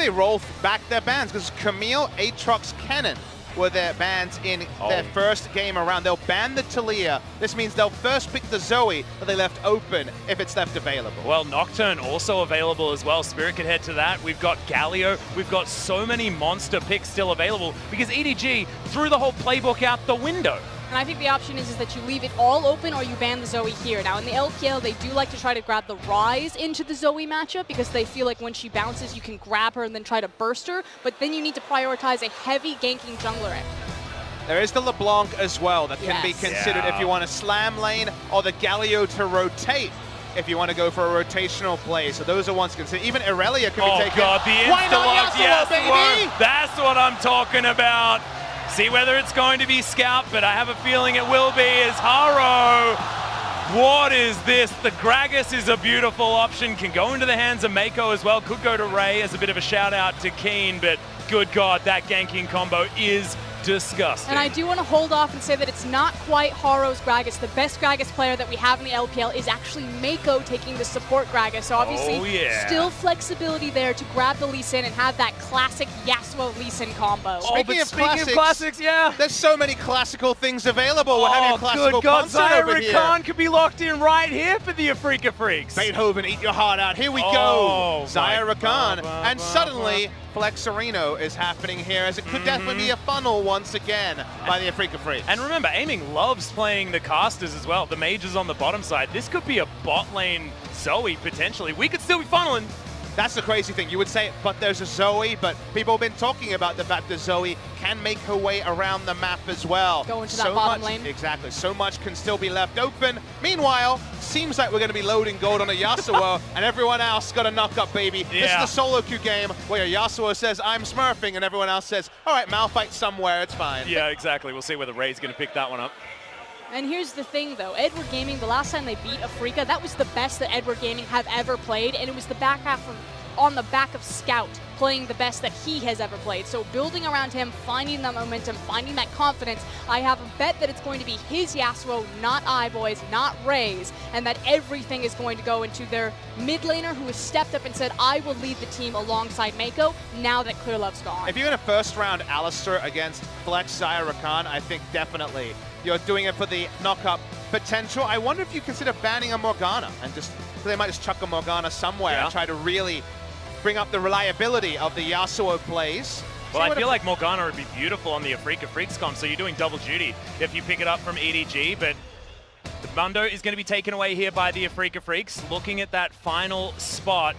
they roll back their bans, because Camille, Aatrox, Kennen were their bans in their first game around. They'll ban the Talia. This means they'll first pick the Zoe that they left open if it's left available. Well, Nocturne also available as well. Spirit could head to that. We've got Galio. We've got so many monster picks still available because EDG threw the whole playbook out the window. And I think the option is that you leave it all open or you ban the Zoe here. Now in the LPL, they do like to try to grab the Ryze into the Zoe matchup because they feel like when she bounces, you can grab her and then try to burst her. But then you need to prioritize a heavy ganking jungler in. There is the LeBlanc as well that can be considered if you want a slam lane, or the Galio to rotate if you want to go for a rotational play. So those are ones considered. Even Irelia can be taken. Oh god, the insta-log, yes, baby! That's what I'm talking about. See whether it's going to be Scout, but I have a feeling it will be as Haro. What is this? The Gragas is a beautiful option. Can go into the hands of Mako as well. Could go to Ray as a bit of a shout out to Keen, but good god, that ganking combo is disgusting. And I do want to hold off and say that it's not quite Haro's Gragas. The best Gragas player that we have in the LPL is actually Mako taking the support Gragas. So obviously, still flexibility there to grab the Lee Sin and have that classic Yasuo Lee Sin combo. Speaking of classics, there's so many classical things available. We're having a classical good god, concert over here. Zyra could be locked in right here for the Afreeca Freecs. Beethoven, eat your heart out. Here we go. Zyra Khan. And suddenly, Flexerino is happening here, as it could definitely be a funnel once again by the Afreeca Freecs. And remember, Aiming loves playing the casters as well. The mages on the bottom side. This could be a bot lane Zoe, potentially. We could still be funneling. That's the crazy thing. You would say, but there's a Zoe, but people have been talking about the fact that Zoe can make her way around the map as well. Go into that bottom lane. Exactly. So much can still be left open. Meanwhile, seems like we're going to be loading gold on a Yasuo, and everyone else got a knock-up, baby. This is the solo queue game where Yasuo says, I'm smurfing, and everyone else says, all right, Malphite somewhere, it's fine. Yeah, exactly. We'll see whether Ray's going to pick that one up. And here's the thing, though. Edward Gaming, the last time they beat Afreeca, that was the best that Edward Gaming have ever played, and it was the back half on the back of Scout, playing the best that he has ever played. So building around him, finding that momentum, finding that confidence, I have a bet that it's going to be his Yasuo, not iBoy's, not Ray's, and that everything is going to go into their mid laner who has stepped up and said, I will lead the team alongside Mako now that Clear Love's gone. If you're in a first round Alistair against Flex Zyra Khan, I think definitely you're doing it for the knock-up potential. I wonder if you consider banning a Morgana, and just they might just chuck a Morgana somewhere and try to really bring up the reliability of the Yasuo plays. Well, I feel like Morgana would be beautiful on the Afreeca Freecs comp, so you're doing double duty if you pick it up from EDG, but the Mundo is going to be taken away here by the Afreeca Freecs. Looking at that final spot,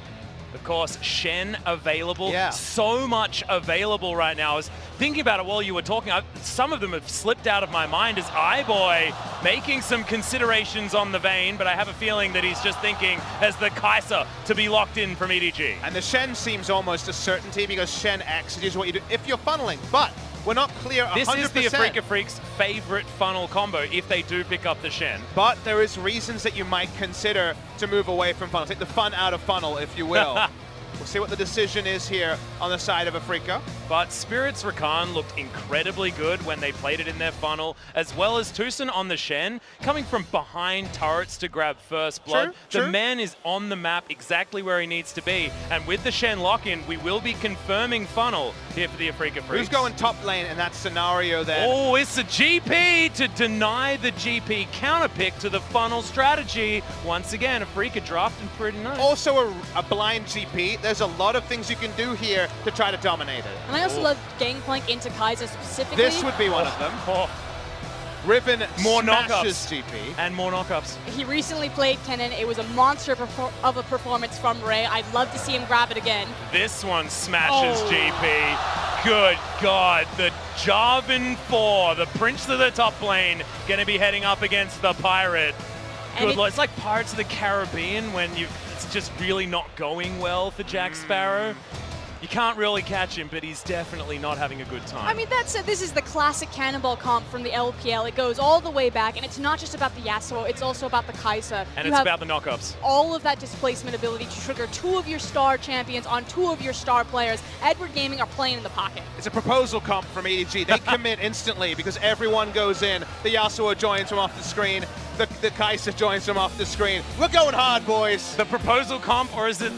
of course, Shen available. So much available right now. I was thinking about it while you were talking. Some of them have slipped out of my mind as iBoy making some considerations on the Vayne, but I have a feeling that he's just thinking as the Kai'Sa to be locked in from EDG. And the Shen seems almost a certainty because Shen X is what you do if you're funneling, but we're not clear 100%. This is the Afreeca Freecs' favorite funnel combo if they do pick up the Shen. But there is reasons that you might consider to move away from funnel. Take the fun out of funnel, if you will. We'll see what the decision is here on the side of Afreeca. But Spirits Rakan looked incredibly good when they played it in their funnel, as well as Tucson on the Shen, coming from behind turrets to grab first blood. The man is on the map exactly where he needs to be. And with the Shen lock-in, we will be confirming funnel here for the Afreeca Freecs. Who's going top lane in that scenario then? Oh, it's the GP to deny the GP counterpick to the funnel strategy. Once again, Afreeca drafting pretty nice. Also a blind GP. There's a lot of things you can do here to try to dominate it. And I also love Gangplank into Kai'Sa specifically. This would be one of them. Riven more smashes knockups. GP. And more knockups. He recently played Kennen. It was a monster of a performance from Ray. I'd love to see him grab it again. This one smashes GP. Good God. The Jarvan 4, the Prince of the top lane, going to be heading up against the Pirate. Good Lord. It's like Pirates of the Caribbean when it's just really not going well for Jack Sparrow. You can't really catch him, but he's definitely not having a good time. I mean, that's it. This is the classic Cannonball comp from the LPL. It goes all the way back, and it's not just about the Yasuo, it's also about the Kai'Sa. And it's about the knockups. All of that displacement ability to trigger 2 of your star champions on 2 of your star players. Edward Gaming are playing in the pocket. It's a proposal comp from EDG. They commit instantly because everyone goes in. The Yasuo joins from off the screen. The Kai'Sa joins from off the screen. We're going hard, boys. The proposal comp, or is it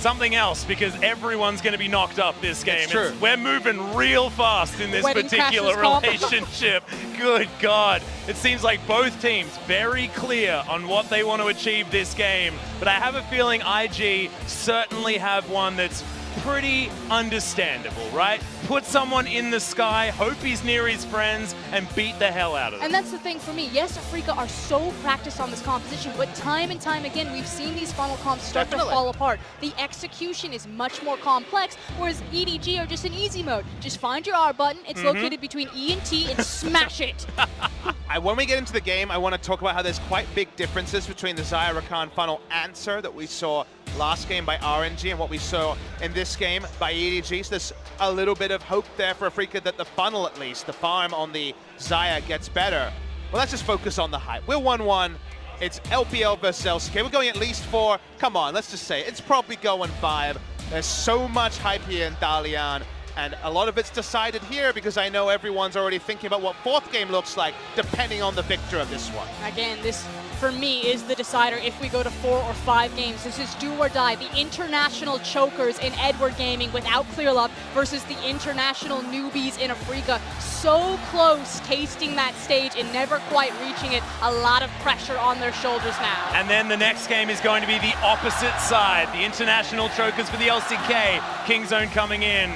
something else, because everyone's going to be knocked up this game. It's true. We're moving real fast in this Wedding particular crashes, Tom. relationship. Good God. It seems like both teams very clear on what they want to achieve this game. But I have a feeling IG certainly have one that's pretty understandable, right? Put someone in the sky, hope he's near his friends, and beat the hell out of them. And that's the thing for me. Yes, Afreeca are so practiced on this composition, but time and time again, we've seen these funnel comps start to fall apart. The execution is much more complex, whereas EDG are just in easy mode. Just find your R button, it's located between E and T, and smash it. When we get into the game, I want to talk about how there's quite big differences between the Xayah Rakan funnel answer that we saw last game by RNG and what we saw in this game by EDG. So there's a little bit of hope there for Afreeca that the funnel, at least, the farm on the Xayah gets better. Well, let's just focus on the hype. We're 1-1. It's LPL versus LCK. We're going at least 4. Come on, let's just say it's probably going 5. There's so much hype here in Dalian. And a lot of it's decided here because I know everyone's already thinking about what 4th game looks like, depending on the victor of this one. Again, this, for me, is the decider if we go to 4 or 5 games. This is do or die. The international chokers in Edward Gaming without ClearLove versus the international newbies in Afreeca. So close tasting that stage and never quite reaching it. A lot of pressure on their shoulders now. And then the next game is going to be the opposite side. The international chokers for the LCK. Kingzone coming in.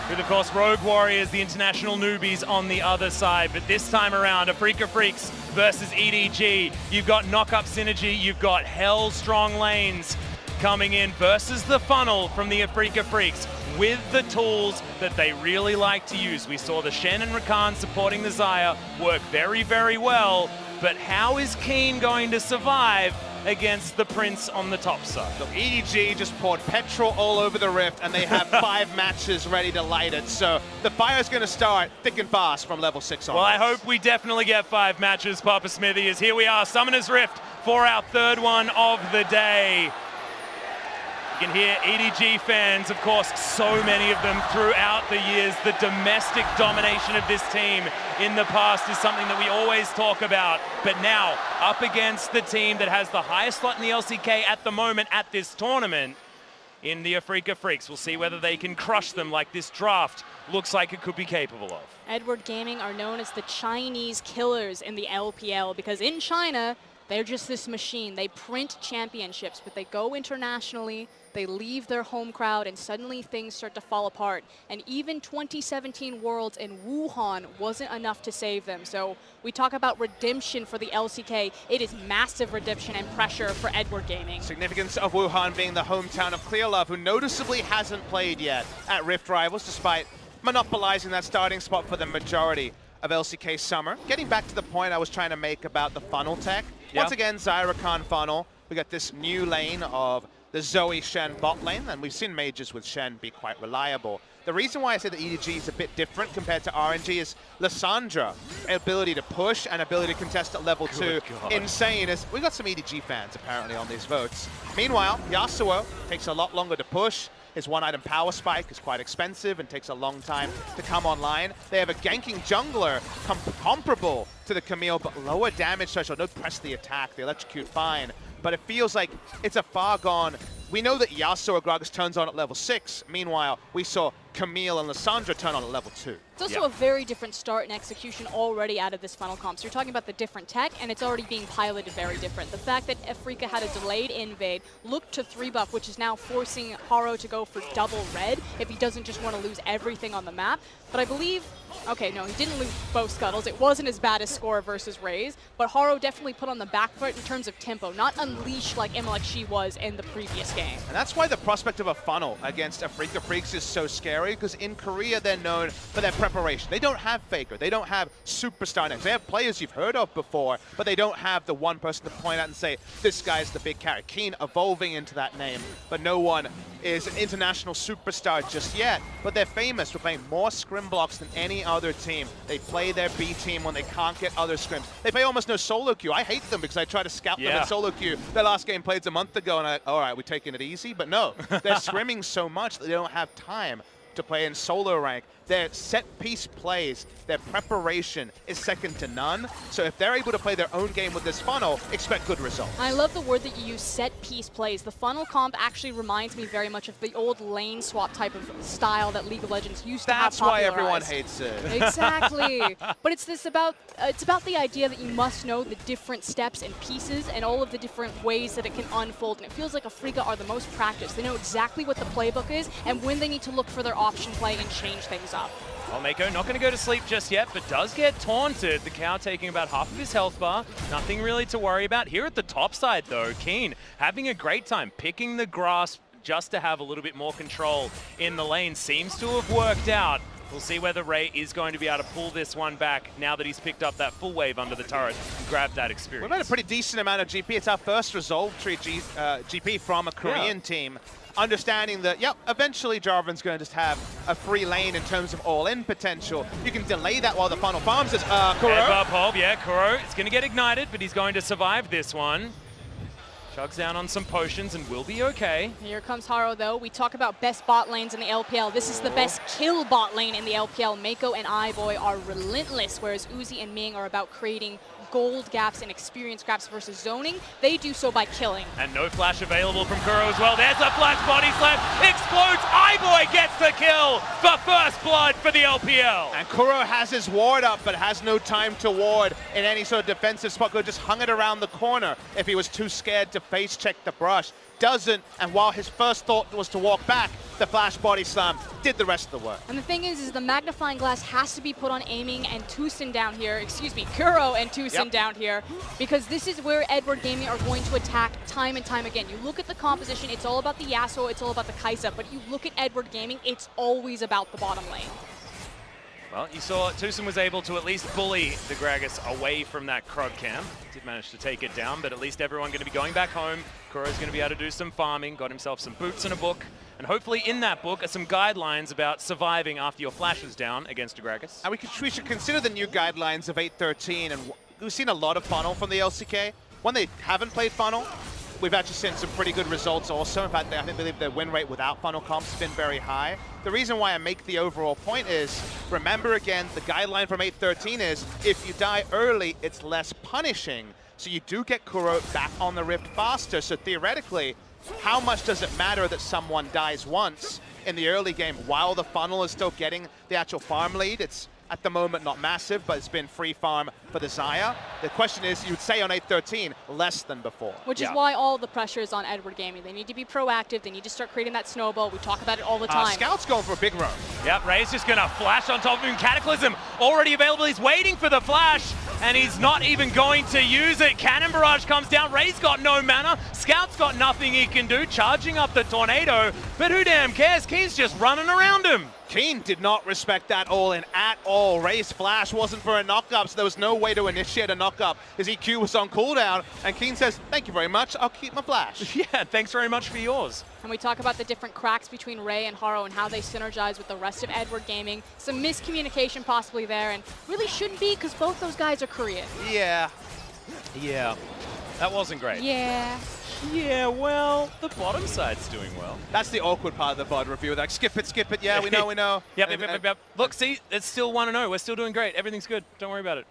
With, of course, Rogue Warriors, the international newbies on the other side. But this time around, Afreeca Freecs versus EDG. You've got knock-up synergy, you've got hell strong lanes coming in versus the funnel from the Afreeca Freecs with the tools that they really like to use. We saw the Shen and Rakan supporting the Xayah work very, very well. But how is Keen going to survive against the Prince on the top side? Look, EDG just poured petrol all over the Rift, and they have 5 matches ready to light it. So the fire's going to start thick and fast from level 6 on. Well, I hope we definitely get 5 matches, Papa Smithy, as here we are, Summoner's Rift for our 3rd one of the day. You can hear EDG fans, of course, so many of them throughout the years. The domestic domination of this team in the past is something that we always talk about. But now, up against the team that has the highest slot in the LCK at the moment at this tournament, in the Afreeca Freecs. We'll see whether they can crush them like this draft looks like it could be capable of. Edward Gaming are known as the Chinese killers in the LPL because in China, they're just this machine. They print championships, but they go internationally, they leave their home crowd, and suddenly things start to fall apart. And even 2017 Worlds in Wuhan wasn't enough to save them. So we talk about redemption for the LCK. It is massive redemption and pressure for Edward Gaming. Significance of Wuhan being the hometown of ClearLove, who noticeably hasn't played yet at Rift Rivals, despite monopolizing that starting spot for the majority of LCK Summer. Getting back to the point I was trying to make about the funnel tech. Yeah. Once again, Xayah Rakan funnel. We got this new lane of the Zoe Shen bot lane, and we've seen mages with Shen be quite reliable. The reason why I say that EDG is a bit different compared to RNG is Lissandra, ability to push and ability to contest at level 2. Insane. As we got some EDG fans apparently on these votes. Meanwhile, Yasuo takes a lot longer to push. His one-item power spike is quite expensive and takes a long time to come online. They have a ganking jungler comparable to the Camille, but lower damage threshold. No press the attack. The electrocute fine. But it feels like it's a far gone. We know that Yasuo Gragas turns on at level 6. Meanwhile, we saw Camille and Lissandra turn on at level 2. It's also a very different start and execution already out of this funnel comp. So you're talking about the different tech, and it's already being piloted very different. The fact that Afreeca had a delayed invade, looked to 3-buff, which is now forcing Haro to go for double red if he doesn't just want to lose everything on the map. But I believe, okay, no, he didn't lose both scuttles. It wasn't as bad as Score versus Raze, but Haro definitely put on the back foot in terms of tempo, not unleashed like She was in the previous game. And that's why the prospect of a funnel against Afreeca Freecs is so scary, because in Korea they're known for their preparation. They don't have Faker, they don't have superstar names. They have players you've heard of before, but they don't have the one person to point out and say, this guy's the big carry. Keen evolving into that name, but no one is an international superstar just yet. But they're famous for playing more scrim blocks than any other team. They play their B team when they can't get other scrims. They play almost no solo queue. I hate them because I try to scout them in solo queue. Their last game played a month ago, and all right, we're taking it easy. But no, they're scrimming so much that they don't have time. to play in solo rank. Their set-piece plays, their preparation is second to none. So if they're able to play their own game with this funnel, expect good results. I love the word that you use, set-piece plays. The funnel comp actually reminds me very much of the old lane swap type of style that League of Legends used to have That's why everyone popularized. hates it. Exactly. But it's about the idea that you must know the different steps and pieces and all of the different ways that it can unfold. And it feels like Afreeca are the most practiced. They know exactly what the playbook is and when they need to look for their option play and change things up. Well, Mako not going to go to sleep just yet, but does get taunted. The cow taking about half of his health bar. Nothing really to worry about. Here at the top side, though, Keen having a great time picking the grass just to have a little bit more control in the lane. Seems to have worked out. We'll see whether Ray is going to be able to pull this one back now that he's picked up that full wave under the turret and grabbed that experience. We've had a pretty decent amount of GP. It's our first Resolve Tree GP from a Korean team. Understanding that, yep, eventually Jarvan's going to just have a free lane in terms of all-in potential. You can delay that while the funnel farms is Kuro. Yeah, Kuro is going to get ignited, but he's going to survive this one. Chugs down on some potions and will be okay. Here comes Haro, though. We talk about best bot lanes in the LPL. This is the best kill bot lane in the LPL. Mako and iBoy are relentless, whereas Uzi and Ming are about creating gold gaps and experience gaps versus zoning. They do so by killing. And no flash available from Kuro as well. There's a flash body slam. Explodes. iBoy gets the kill for first blood for the LPL. And Kuro has his ward up, but has no time to ward in any sort of defensive spot. Could just hung it around the corner if he was too scared to face check the brush. Doesn't, and while his first thought was to walk back, the flash body slam did the rest of the work. And the thing is the magnifying glass has to be put on aiming and Tucson down here, excuse me, Kuro and Tucson down here, because this is where Edward Gaming are going to attack time and time again. You look at the composition, it's all about the Yasuo, it's all about the Kai'Sa, but you look at Edward Gaming, it's always about the bottom lane. Well, you saw Tucson was able to at least bully the Gragas away from that Krug camp. Did manage to take it down, but at least everyone going to be going back home. Kuro's going to be able to do some farming, got himself some boots and a book. And hopefully in that book are some guidelines about surviving after your flash is down against a Gragas. And we should consider the new guidelines of 8.13, and we've seen a lot of funnel from the LCK. When they haven't played funnel, we've actually seen some pretty good results also. In fact, I believe their win rate without funnel comps has been very high. The reason why I make the overall point is, remember again, the guideline from 8.13 is, if you die early, it's less punishing. So you do get Kuro back on the Rift faster. So theoretically, how much does it matter that someone dies once in the early game while the funnel is still getting the actual farm lead? It's at the moment not massive, but it's been free farm for the Xayah. The question is, you would say on 8.13, less than before. Which is why all the pressure is on Edward Gaming. They need to be proactive. They need to start creating that snowball. We talk about it all the time. Scout's going for a big run. Yep, Ray's just going to flash on top of him. Cataclysm already available. He's waiting for the flash, and he's not even going to use it. Cannon Barrage comes down. Ray's got no mana. Scout's got nothing he can do, charging up the Tornado. But who damn cares? Keen's just running around him. Keen did not respect that all-in at all. Ray's flash wasn't for a knock-up, so there was no way to initiate a knock-up. His EQ was on cooldown, and Keen says, thank you very much, I'll keep my flash. Yeah, thanks very much for yours. And we talk about the different cracks between Ray and Haro and how they synergize with the rest of Edward Gaming. Some miscommunication possibly there, and really shouldn't be because both those guys are Korean. Yeah. Yeah, that wasn't great. Yeah. Yeah, well, the bottom side's doing well. That's the awkward part of the VOD review. Like, skip it, yeah, we know, we know. Yep. Look, see, it's still 1-0. We're still doing great. Everything's good. Don't worry about it.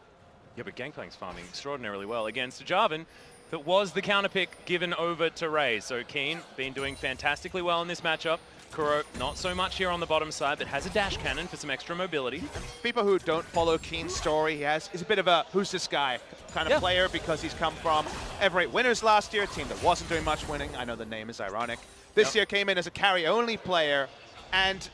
Yeah, but Gangplank's farming extraordinarily well against a Jarvan that was the counter pick given over to Ray. So Keen been doing fantastically well in this matchup. Kuro, not so much here on the bottom side, but has a dash cannon for some extra mobility. People who don't follow Keen's story, is a bit of a who's this guy kind of player because he's come from Everett Winners last year, a team that wasn't doing much winning. I know the name is ironic. This year came in as a carry-only player and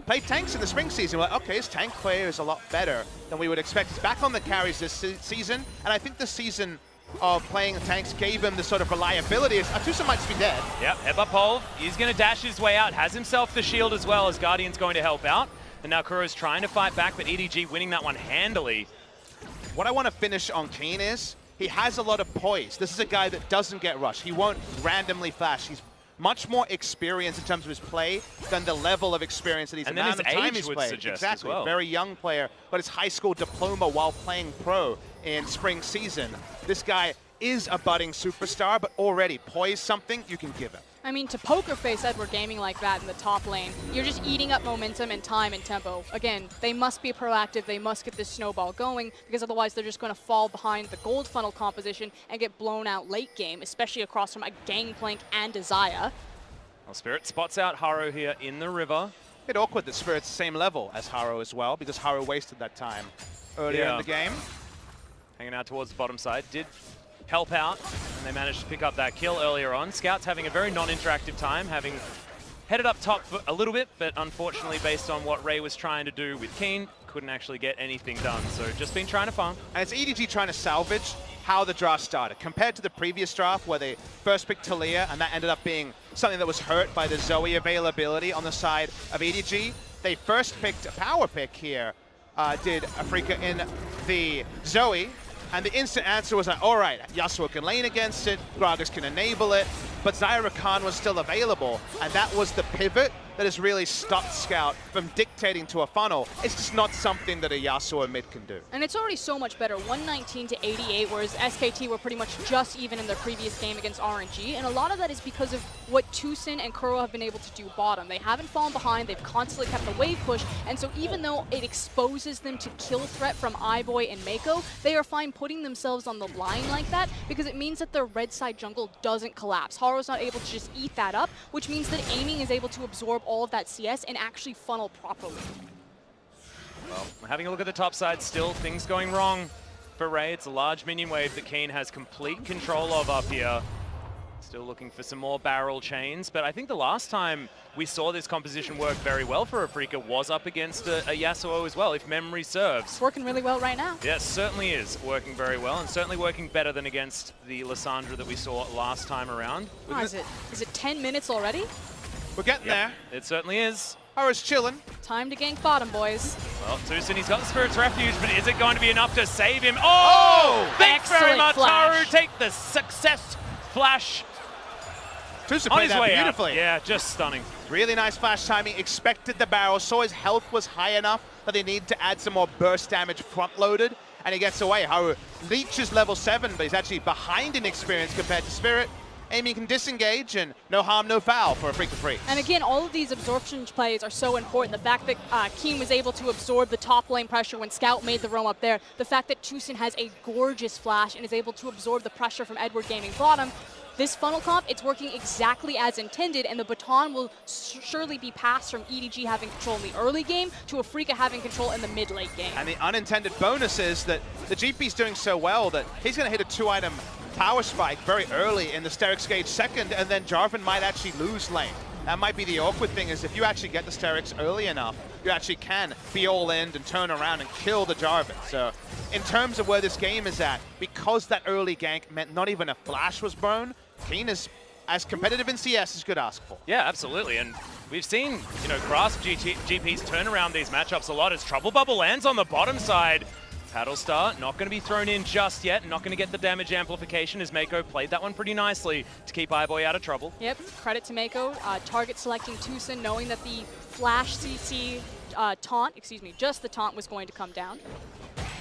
played tanks in the spring season. We're like, okay, his tank player is a lot better than we would expect. He's back on the carries this season, and I think this season of playing the tanks gave him the sort of reliability. Tucson might just be dead. Yep, Ebapov, he's going to dash his way out, has himself the shield as well as Guardian's going to help out. And now Kuro's trying to fight back, but EDG winning that one handily. What I want to finish on Keen is, he has a lot of poise. This is a guy that doesn't get rushed. He won't randomly flash. He's much more experienced in terms of his play than the level of experience that he's amount of time he's played. Exactly, well. Very young player, but his high school diploma while playing pro in spring season. This guy is a budding superstar, but already poised something you can give him. I mean, to poker face Edward Gaming like that in the top lane, you're just eating up momentum and time and tempo. Again, they must be proactive, they must get this snowball going, because otherwise they're just going to fall behind the gold funnel composition and get blown out late game, especially across from a Gangplank and a Xayah. Well, Spirit spots out Haro here in the river. A bit awkward that Spirit's the same level as Haro as well, because Haro wasted that time earlier in the game. Hanging out towards the bottom side. Did help out, and they managed to pick up that kill earlier on. Scout's having a very non-interactive time, having headed up top a little bit, but unfortunately, based on what Ray was trying to do with Keen, couldn't actually get anything done. So just been trying to farm. And it's EDG trying to salvage how the draft started. Compared to the previous draft where they first picked Talia, and that ended up being something that was hurt by the Zoe availability on the side of EDG, they first picked a power pick here, did Afreeca in the Zoe, and the instant answer was like, all right, Yasuo can lane against it, Gragas can enable it, but Xayah Rakan was still available, and that was the pivot that has really stopped Scout from dictating to a funnel. It's just not something that a Yasuo mid can do. And it's already so much better, 119 to 88, whereas SKT were pretty much just even in their previous game against RNG, and a lot of that is because of what Tucson and Kuro have been able to do bottom. They haven't fallen behind, they've constantly kept the wave push, and so even though it exposes them to kill threat from iBoy and Mako, they are fine putting themselves on the line like that, because it means that their red side jungle doesn't collapse. Haro's not able to just eat that up, which means that aiming is able to absorb all of that CS and actually funnel properly. Well, having a look at the top side still, things going wrong for Ray. It's a large minion wave that Keen has complete control of up here. Still looking for some more barrel chains, but I think the last time we saw this composition work very well for Afreeca was up against a Yasuo as well, if memory serves. It's working really well right now. Yes, certainly is working very well, and certainly working better than against the Lissandra that we saw last time around. Oh, is it 10 minutes already? We're getting there. It certainly is. Haro's chilling. Time to gank bottom, boys. Well, Tucson, he's got the Spirit's Refuge, but is it going to be enough to save him? Oh! Thanks very much, Haru. Take the success flash. Tucson played that beautifully. Yeah, just stunning. Really nice flash timing. Expected the barrel. Saw his health was high enough that they need to add some more burst damage front-loaded, and he gets away. Haru reaches level 7, but he's actually behind in experience compared to Spirit. Amy can disengage, and no harm, no foul for Afreeca Freecs. And again, all of these absorption plays are so important. The fact that Keen was able to absorb the top lane pressure when Scout made the roam up there. The fact that Tucson has a gorgeous flash and is able to absorb the pressure from Edward Gaming bottom. This funnel comp, it's working exactly as intended, and the baton will surely be passed from EDG having control in the early game to Afreeca having control in the mid-late game. And the unintended bonus is that the GP's doing so well that he's going to hit a 2-item power spike very early in the Sterix Gage second, and then Jarvan might actually lose lane. That might be the awkward thing, is if you actually get the Sterix early enough, you actually can be all in and turn around and kill the Jarvan. So in terms of where this game is at, because that early gank meant not even a flash was burned, Keen is as competitive in CS as could ask for. Yeah, absolutely. And we've seen, Grasp GPs turn around these matchups a lot as Trouble Bubble lands on the bottom side. Paddlestar not going to be thrown in just yet, not going to get the damage amplification as Mako played that one pretty nicely to keep iBoy out of trouble. Yep, credit to Mako. Target selecting Tucson, knowing that the flash CC taunt, just the taunt was going to come down.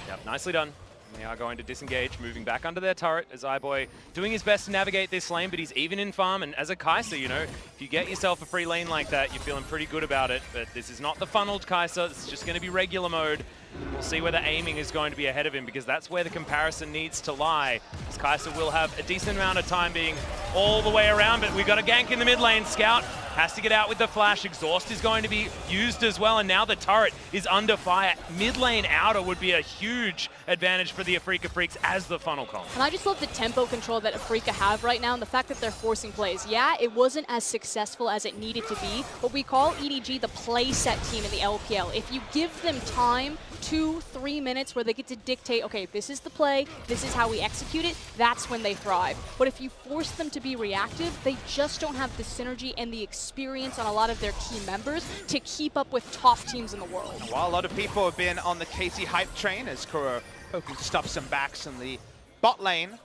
Yep, nicely done. They are going to disengage, moving back under their turret as iBoy doing his best to navigate this lane, but he's even in farm, and as a Kai'Sa, if you get yourself a free lane like that, you're feeling pretty good about it, but this is not the funneled Kai'Sa, it's just going to be regular mode. We'll see where the aiming is going to be ahead of him, because that's where the comparison needs to lie. As Kai'Sa will have a decent amount of time being all the way around, but we've got a gank in the mid lane. Scout has to get out with the flash. Exhaust is going to be used as well, and now the turret is under fire. Mid lane outer would be a huge advantage for the Afreeca Freecs as the funnel comp. And I just love the tempo control that Afreeca have right now, and the fact that they're forcing plays. Yeah, it wasn't as successful as it needed to be, but we call EDG the play set team in the LPL. If you give them time, 2-3 minutes where they get to dictate, okay, this is the play, this is how we execute it, that's when they thrive. But if you force them to be reactive, they just don't have the synergy and the experience on a lot of their key members to keep up with top teams in the world. While a lot of people have been on the KT hype train as Kuro hoping to stop some backs in the bot lane,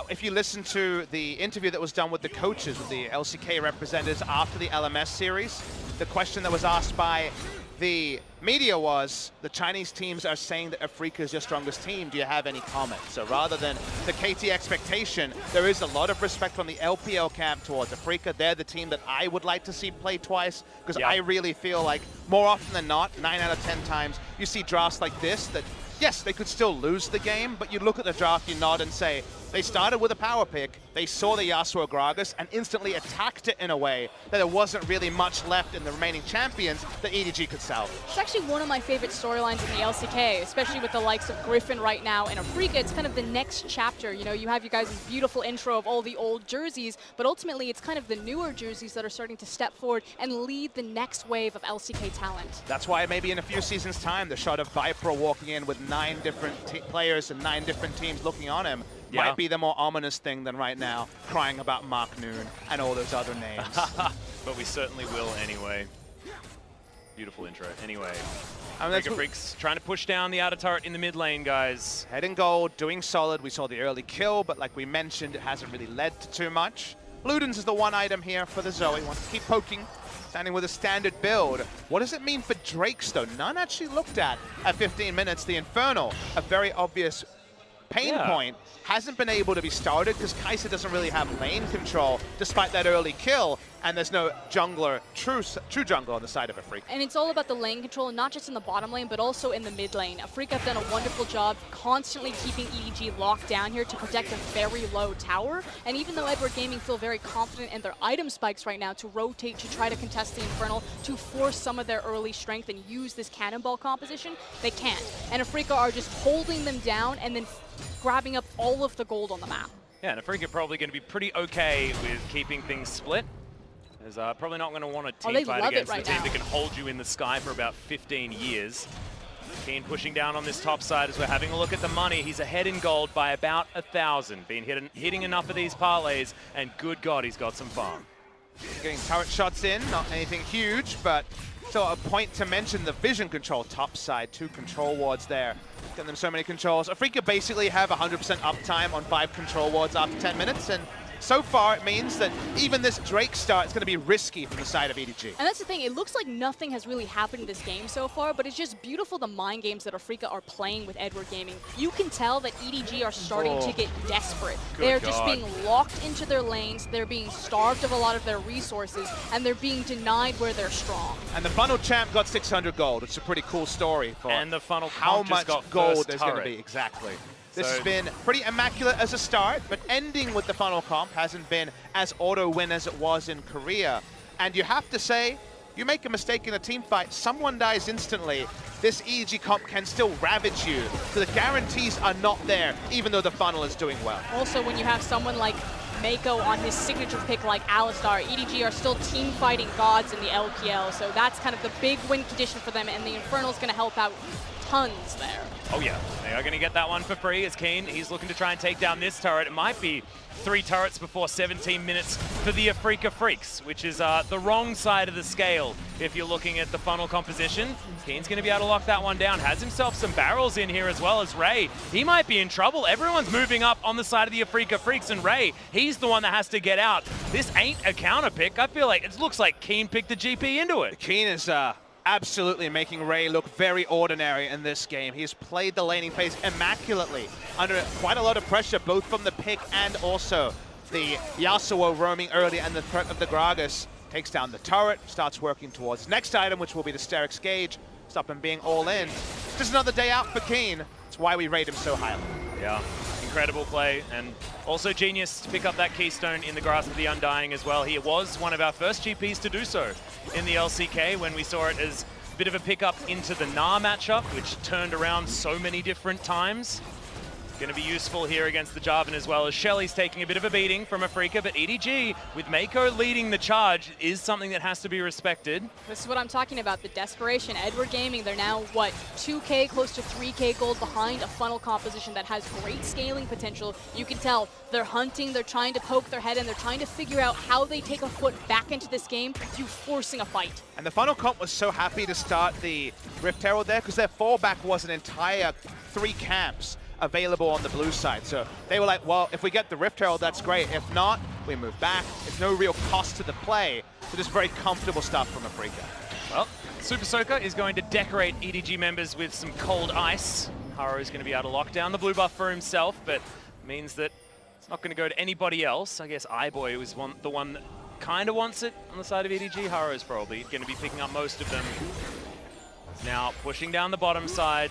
if you listen to the interview that was done with the coaches, with the LCK representatives after the LMS series, the question that was asked by the media was, the Chinese teams are saying that Afreeca is your strongest team. Do you have any comments? So rather than the KT expectation, there is a lot of respect from the LPL camp towards Afreeca. They're the team that I would like to see play twice, because I really feel like more often than not, 9 out of 10 times, you see drafts like this that, yes, they could still lose the game, but you look at the draft, you nod and say, they started with a power pick, they saw the Yasuo Gragas and instantly attacked it in a way that there wasn't really much left in the remaining champions that EDG could salvage. It's actually one of my favorite storylines in the LCK, especially with the likes of Griffin right now and Afreeca. It's kind of the next chapter. You know, you have you guys' beautiful intro of all the old jerseys, but ultimately it's kind of the newer jerseys that are starting to step forward and lead the next wave of LCK talent. That's why maybe in a few seasons' time, the shot of Viper walking in with 9 different players and 9 different teams looking on him might be the more ominous thing than right now, crying about Mark Noon and all those other names. But we certainly will anyway. Beautiful intro. Anyway, Afreeca Freecs trying to push down the outer turret in the mid lane, guys. Head in gold, doing solid. We saw the early kill, but like we mentioned, it hasn't really led to too much. Ludens is the one item here for the Zoe. Wants to keep poking, standing with a standard build. What does it mean for Drakes, though? None actually looked at 15 minutes. The Infernal, a very obvious pain point, hasn't been able to be started because Kai'Sa doesn't really have lane control despite that early kill, and there's no jungler, true jungler on the side of Afreeca. And it's all about the lane control, not just in the bottom lane, but also in the mid lane. Afreeca have done a wonderful job constantly keeping EDG locked down here to protect a very low tower. And even though Edward Gaming feel very confident in their item spikes right now to rotate to try to contest the Infernal, to force some of their early strength and use this cannonball composition, they can't. And Afreeca are just holding them down and then grabbing up all of the gold on the map. Yeah, and Afreeca probably going to be pretty okay with keeping things split. Is probably not going to want to team fight against a team that can hold you in the sky for about 15 years. Keen pushing down on this top side as we're having a look at the money. He's ahead in gold by about 1,000. Been hitting enough of these parlays, and good God, he's got some farm. Getting turret shots in, not anything huge, but still a point to mention the vision control. Top side, 2 control wards there. Getting them so many controls. Afreeca basically have 100% uptime on 5 control wards after 10 minutes, and so far it means that even this Drake start is going to be risky from the side of EDG. And that's the thing, it looks like nothing has really happened in this game so far, but it's just beautiful the mind games that Afreeca are playing with Edward Gaming. You can tell that EDG are starting to get desperate. They're just being locked into their lanes, they're being starved of a lot of their resources, and they're being denied where they're strong. And the funnel champ got 600 gold. It's a pretty cool story for and the funnel how much got gold there's turret. going to be. Exactly. This has been pretty immaculate as a start, but ending with the funnel comp hasn't been as auto-win as it was in Korea. And you have to say, you make a mistake in a team fight, someone dies instantly. This EDG comp can still ravage you. So the guarantees are not there, even though the funnel is doing well. Also, when you have someone like Mako on his signature pick like Alistar, EDG are still team fighting gods in the LPL, so that's kind of the big win condition for them, and the Infernal's going to help out tons there. Oh yeah, they are going to get that one for free as Keen. He's looking to try and take down this turret. It might be 3 turrets before 17 minutes for the Afreeca Freecs, which is the wrong side of the scale if you're looking at the funnel composition. Keen's going to be able to lock that one down. Has himself some barrels in here as well as Ray. He might be in trouble. Everyone's moving up on the side of the Afreeca Freecs, and Ray, he's the one that has to get out. This ain't a counter pick. I feel like it looks like Keen picked the GP into it. Keen is absolutely making Ray look very ordinary in this game. He's played the laning phase immaculately under quite a lot of pressure, both from the pick and also the Yasuo roaming early, and the threat of the Gragas takes down the turret, starts working towards next item, which will be the Sterix Gauge. Stop him being all in. Just another day out for Keen. That's why we rate him so highly. Yeah, incredible play, and also genius to pick up that keystone in the grasp of the Undying as well. He was one of our first GPs to do so in the LCK when we saw it as a bit of a pickup into the Gnar matchup, which turned around so many different times. Going to be useful here against the Jarvan as well, as Shelly's taking a bit of a beating from Afreeca, but EDG, with Mako leading the charge, is something that has to be respected. This is what I'm talking about, the desperation. Edward Gaming, they're now, what, 2K, close to 3K gold behind a funnel composition that has great scaling potential. You can tell they're hunting, they're trying to poke their head in, they're trying to figure out how they take a foot back into this game through forcing a fight. And the funnel comp was so happy to start the Rift Herald there because their fallback was an entire 3 camps available on the blue side. So they were like, well, if we get the Rift Herald, that's great. If not, we move back. It's no real cost to the play. So just very comfortable stuff from Afreeca. Well, Super Soaker is going to decorate EDG members with some cold ice. Haro is going to be able to lock down the blue buff for himself, but means that it's not going to go to anybody else. I guess iBoy was the one that kind of wants it on the side of EDG. Haro is probably going to be picking up most of them. Now pushing down the bottom side.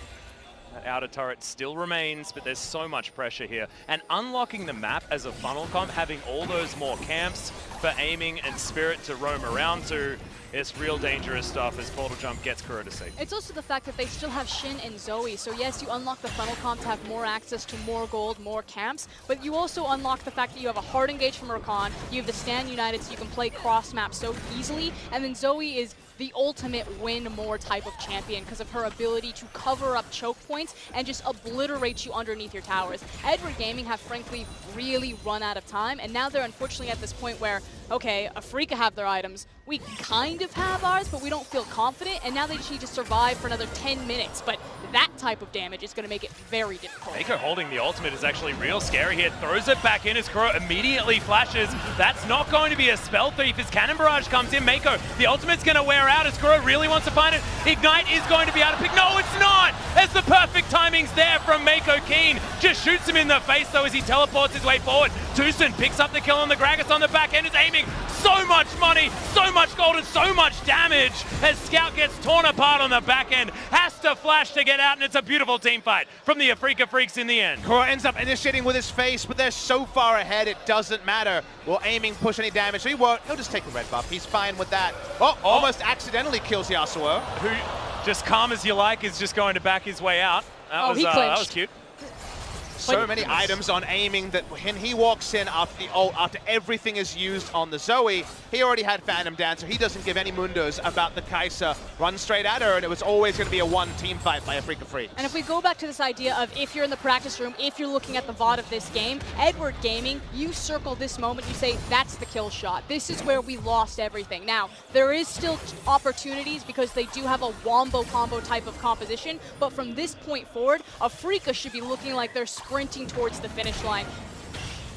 That outer turret still remains, but there's so much pressure here. And unlocking the map as a funnel comp, having all those more camps for aiming and Spirit to roam around to, it's real dangerous stuff as Portal Jump gets courtesy. It's also the fact that they still have Shin and Zoe, so yes, you unlock the funnel comp to have more access to more gold, more camps, but you also unlock the fact that you have a hard engage from Rakan, you have the Stand United so you can play cross-map so easily, and then Zoe is the ultimate win more type of champion because of her ability to cover up choke points and just obliterate you underneath your towers. Edward Gaming have frankly really run out of time, and now they're unfortunately at this point where, okay, Afreeca have their items, we kind of have ours, but we don't feel confident, and now they just need to survive for another 10 minutes, but that type of damage is going to make it very difficult. Mako holding the ultimate is actually real scary here. Throws it back in as Kuro immediately flashes. That's not going to be a spell thief as Cannon Barrage comes in. Mako, the ultimate's going to wear out as Kuro really wants to find it. Ignite is going to be able to pick. No, it's not! As the perfect timing's there from Mako Keen. Just shoots him in the face though as he teleports his way forward. Tucson picks up the kill on the Gragas on the back end, is aiming so much money, so much gold, and so much damage as Scout gets torn apart on the back end. Has to flash to get out, and it's a beautiful team fight from the Afreeca Freecs in the end. Kuro ends up initiating with his face, but they're so far ahead, it doesn't matter. Will aiming push any damage? He won't. He'll just take the red buff. He's fine with that. Oh, almost accidentally kills Yasuo. Who, just calm as you like, is just going to back his way out. That was cute. So many items on aiming that when he walks in after the ult, after everything is used on the Zoe, he already had Phantom Dancer. He doesn't give any mundos about the Kai'Sa. Run straight at her, and it was always going to be a one team fight by Afreeca Freecs. And if we go back to this idea of if you're in the practice room, if you're looking at the VOD of this game, Edward Gaming, you circle this moment, you say, that's the kill shot. This is where we lost everything. Now, there is still opportunities because they do have a wombo combo type of composition, but from this point forward, Afreeca should be looking like they're sprinting towards the finish line.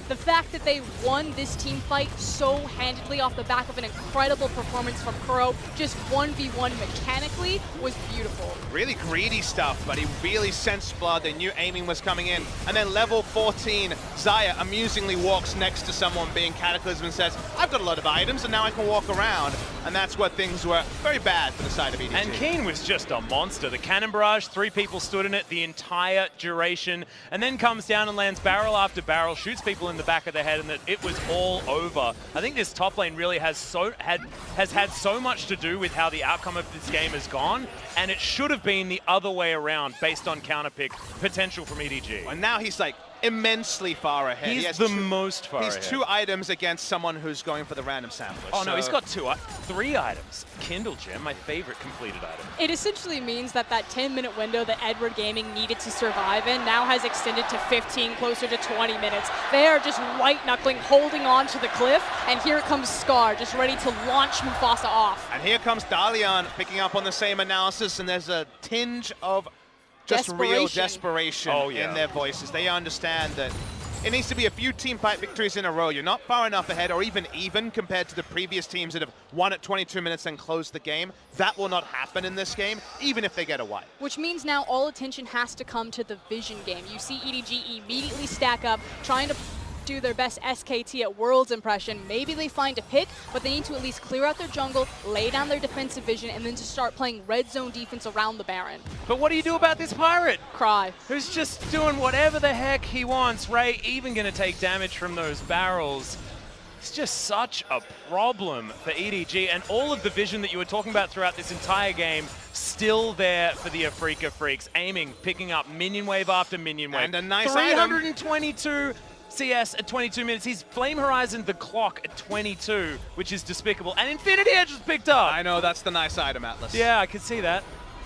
The fact that they won this team fight so handedly off the back of an incredible performance from Kuro, just 1v1 mechanically, was beautiful. Really greedy stuff, but he really sensed blood. They knew aiming was coming in. And then level 14, Xayah amusingly walks next to someone being Cataclysm and says, I've got a lot of items and now I can walk around. And that's where things were very bad for the side of EDG. And Keen was just a monster. The Cannon Barrage, 3 people stood in it the entire duration, and then comes down and lands barrel after barrel, shoots people in the back of the head, and that it was all over. I think this top lane really has had so much to do with how the outcome of this game has gone, and it should have been the other way around based on counterpick potential from EDG. And now he's like immensely far ahead. He's the most far ahead. He's 2 items against someone who's going for the random sampler. Oh no, he's got 3 items. Kindle Gem, my favorite completed item. It essentially means that that 10-minute window that Edward Gaming needed to survive in now has extended to 15, closer to 20 minutes. They are just white-knuckling, holding on to the cliff, and here comes Scar, just ready to launch Mufasa off. And here comes Dalian picking up on the same analysis, and there's a tinge of just real desperation in their voices. They understand that it needs to be a few team fight victories in a row. You're not far enough ahead or even compared to the previous teams that have won at 22 minutes and closed the game. That will not happen in this game, even if they get a wipe. Which means now all attention has to come to the Vision game. You see EDG immediately stack up, trying to do their best SKT at Worlds impression. Maybe they find a pick, but they need to at least clear out their jungle, lay down their defensive vision, and then to start playing red zone defense around the Baron. But what do you do about this Pirate? Cry. Who's just doing whatever the heck he wants. Ray even going to take damage from those barrels. It's just such a problem for EDG, and all of the vision that you were talking about throughout this entire game still there for the Afreeca Freecs. Aiming, picking up minion wave after minion wave. And a nice 322 CS at 22 minutes. He's Flame Horizon the clock at 22, which is despicable. And Infinity Edge was picked up. I know, that's the nice item, Atlas. Yeah, I could see that.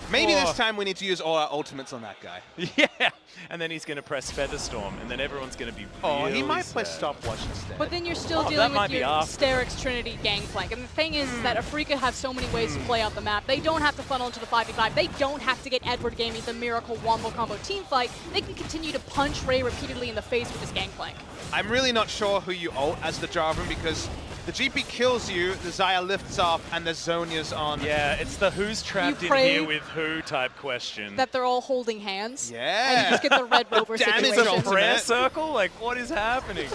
Maybe this time we need to use all our ultimates on that guy. Yeah, and then he's going to press Featherstorm, and then everyone's going to be really he might play sad. Stopwatch instead. But then you're still dealing with your Sterix Trinity gangplank. And the thing is that Afreeca have so many ways to play out the map. They don't have to funnel into the 5v5. They don't have to get Edward Gaming the Miracle Wombo Combo team fight. They can continue to punch Ray repeatedly in the face with this gangplank. I'm really not sure who you ult as the Jarvan, because The GP kills you, the Xayah lifts off, and the Zhonya's on. Yeah, it's the who's trapped in pray here with who type question. That they're all holding hands. Yeah. And you just get the Red Rover Damage situation. ultimate. Prayer circle? Like, what is happening?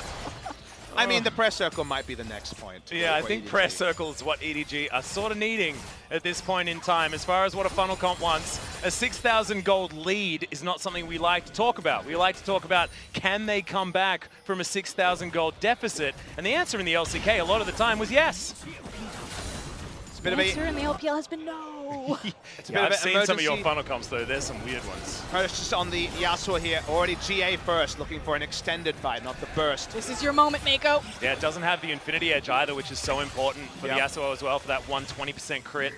I mean, the press circle might be the next point. Yeah, I for think EDG. press circle is what EDG are sort of needing at this point in time. As far as what a funnel comp wants, a 6,000 gold lead is not something we like to talk about. We like to talk about, can they come back from a 6,000 gold deficit? And the answer in the LCK a lot of the time was yes. It's a The bit of answer a, in the LPL has been no. it's a bit Yeah, of I've an seen some of your emergency funnel comps though. There's some weird ones. purchase on the Yasuo here. Already GA first, looking for an extended fight, not the burst. This is your moment, Mako. Yeah, it doesn't have the Infinity Edge either, which is so important for Yep. the Yasuo as well, for that 120% crit.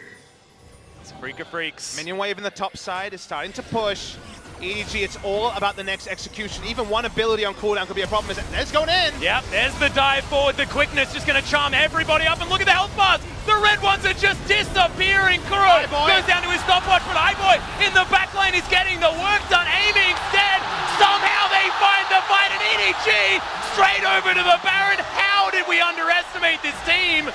It's Afreeca Freecs. Minion wave in the top side is starting to push. EDG, it's all about the next execution. Even one ability on cooldown could be a problem. It's going in. Yep, there's the dive forward. The quickness just going to charm everybody up. And look at the health bars. The red ones are just disappearing. Kuro goes down to his stopwatch, but Highboy in the back lane is getting the work done. Aiming instead. Somehow they find the fight, and EDG straight over to the Baron. How did we underestimate this team?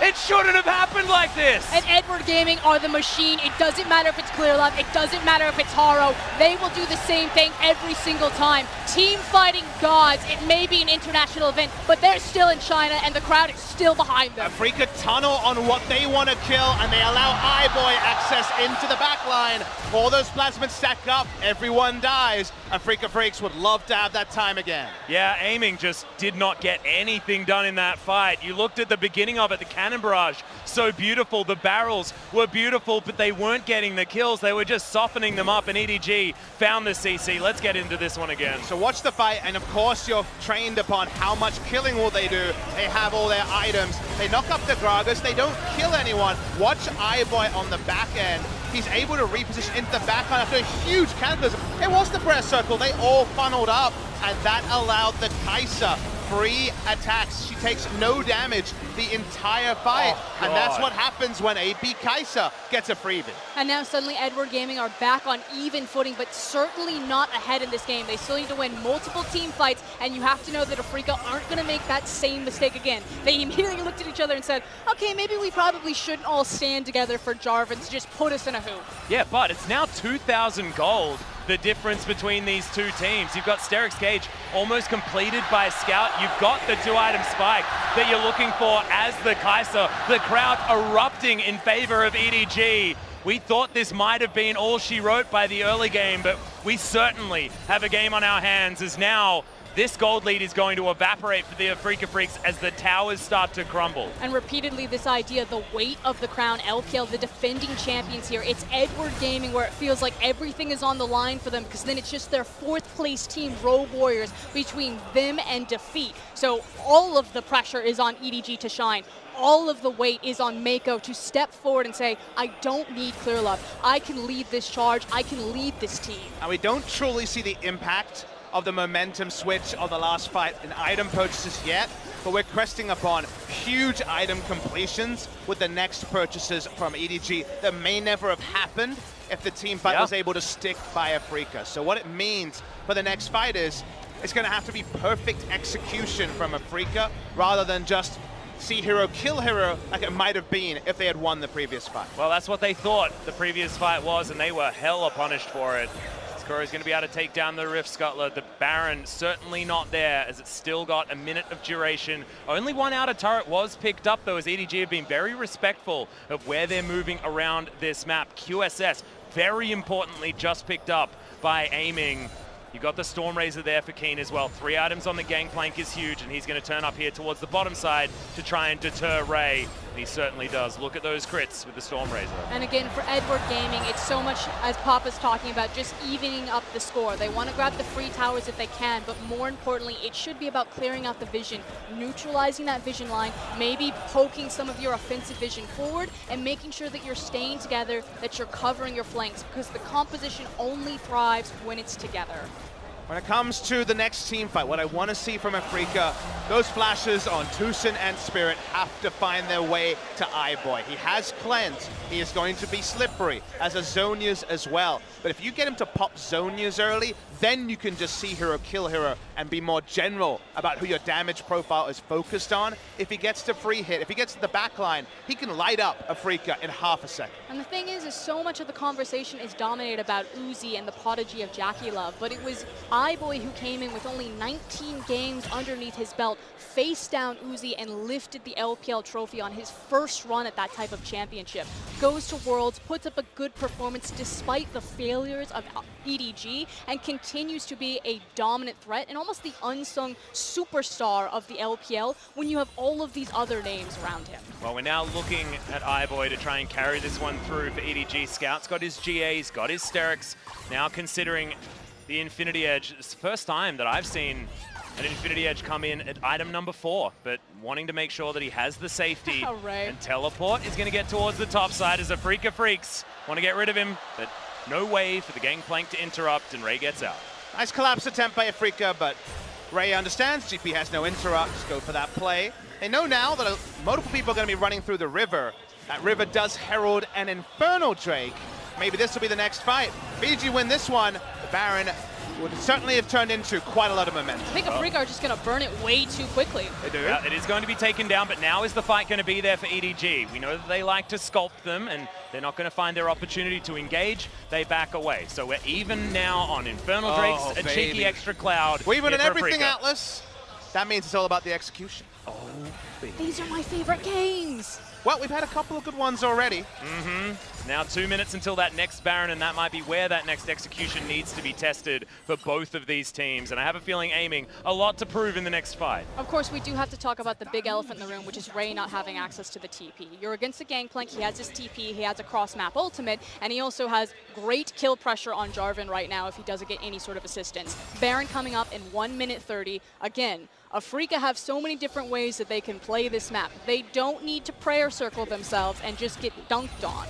It shouldn't have happened like this. And Edward Gaming are the machine. It doesn't matter if it's Clear Love. It doesn't matter if it's Haro. They will do the same thing every single time. Team fighting gods. It may be an international event, but they're still in China, and the crowd is still behind them. Afreeca tunnel on what they want to kill, and they allow Highboy access into the back line. All those plasmids stack up. Everyone dies. Afreeca Freecs would love to have that time again. Yeah, aiming just did not get anything done in that fight. You looked at the beginning of it, the cannon barrage, so beautiful. The barrels were beautiful, but they weren't getting the kills. They were just softening them up, and EDG found the CC. Let's get into this one again. So watch the fight, and of course you're trained upon how much killing will they do. They have all their items. They knock up the Gragas. They don't kill anyone. Watch Highboy on the back end. He's able to reposition into the back line after a huge cataclysm. It was the press circle. They all funneled up, and that allowed the Kai'Sa free attacks. She takes no damage the entire fight, and that's what happens when AP Kai'Sa gets a freebie. And now suddenly Edward Gaming are back on even footing, but certainly not ahead in this game. They still need to win multiple team fights, and you have to know that Afreeca aren't going to make that same mistake again. They immediately looked at each other and said, okay, maybe we probably shouldn't all stand together for Jarvan to just put us in a hoop. Yeah, but it's now 2,000 gold, the difference between these two teams. You've got Sterix Cage almost completed by Scout. You've got the 2-item spike that you're looking for as the Kai'Sa. The crowd erupting in favor of EDG. We thought this might have been all she wrote by the early game, but we certainly have a game on our hands, as now this gold lead is going to evaporate for the Afreeca Freecs as the towers start to crumble. And repeatedly this idea, the weight of the crown, LPL, the defending champions here. It's Edward Gaming where it feels like everything is on the line for them, because then it's just their 4th place team, Rogue Warriors, between them and defeat. So all of the pressure is on EDG to shine. All of the weight is on Mako to step forward and say, I don't need Clear Love. I can lead this charge. I can lead this team. And we don't truly see the impact of the momentum switch of the last fight in item purchases yet, but we're cresting upon huge item completions with the next purchases from EDG that may never have happened if the team fight was able to stick by Afreeca. So what it means for the next fight is it's going to have to be perfect execution from Afreeca rather than just see hero kill hero like it might have been if they had won the previous fight. Well, that's what they thought the previous fight was, and they were hella punished for it. Is going to be able to take down the Rift Scuttler. The Baron certainly not there, as it's still got a minute of duration. Only one outer turret was picked up, though, as EDG have been very respectful of where they're moving around this map. QSS, very importantly, just picked up by aiming. You got the Storm Razor there for Keen as well. 3 items on the gangplank is huge, and he's going to turn up here towards the bottom side to try and deter Ray. And he certainly does. Look at those crits with the Storm Razor. And again, for Edward Gaming, it's so much, as Papa's talking about, just evening up the score. They want to grab the free towers if they can, but more importantly, it should be about clearing out the vision, neutralizing that vision line, maybe poking some of your offensive vision forward, and making sure that you're staying together, that you're covering your flanks, because the composition only thrives when it's together. When it comes to the next team fight, what I want to see from Afreeca, those flashes on Tucson and Spirit have to find their way to iBoy. He has cleanse. He is going to be slippery, as a Zhonya's as well. But if you get him to pop Zhonya's early, then you can just see hero kill hero and be more general about who your damage profile is focused on. If he gets to free hit, if he gets to the back line, he can light up Afreeca in half a second. And the thing is so much of the conversation is dominated about Uzi and the prodigy of Jackie Love, but it was iBoy who came in with only 19 games underneath his belt, faced down Uzi and lifted the LPL trophy on his first run at that type of championship. Goes to Worlds, puts up a good performance despite the failures of EDG, and continues to be a dominant threat and almost the unsung superstar of the LPL when you have all of these other names around him. Well, we're now looking at iBoy to try and carry this one through for EDG. Scout's got his GAs, got his Sterix. Now considering the Infinity Edge, it's the first time that I've seen an Infinity Edge come in at item number 4, but wanting to make sure that he has the safety. Right. And Teleport is going to get towards the top side as Afreeca Freecs want to get rid of him, but no way for the Gangplank to interrupt, and Ray gets out. Nice collapse attempt by Afreeca, but Ray understands GP has no interrupts, go for that play. They know now that multiple people are going to be running through the river. That river does herald an Infernal Drake. Maybe this will be the next fight. If EDG win this one, the Baron would certainly have turned into quite a lot of momentum. I think Afreeca are just going to burn it way too quickly. They do. Yeah, it is going to be taken down, but now is the fight going to be there for EDG? We know that they like to sculpt them, and they're not going to find their opportunity to engage. They back away. So we're even now on Infernal Drakes, a cheeky extra cloud. We're even here in for everything, Afreeca. Atlas. That means it's all about the execution. Oh, baby. These are my favorite games. Well, we've had a couple of good ones already. Now 2 minutes until that next Baron, and that might be where that next execution needs to be tested for both of these teams. And I have a feeling aiming a lot to prove in the next fight. Of course, we do have to talk about the big elephant in the room, which is Ray not having access to the TP. You're against the Gangplank, he has his TP, he has a cross-map ultimate, and he also has great kill pressure on Jarvan right now if he doesn't get any sort of assistance. Baron coming up in 1 minute 30. Again, Afreeca have so many different ways that they can play this map. They don't need to prayer circle themselves and just get dunked on.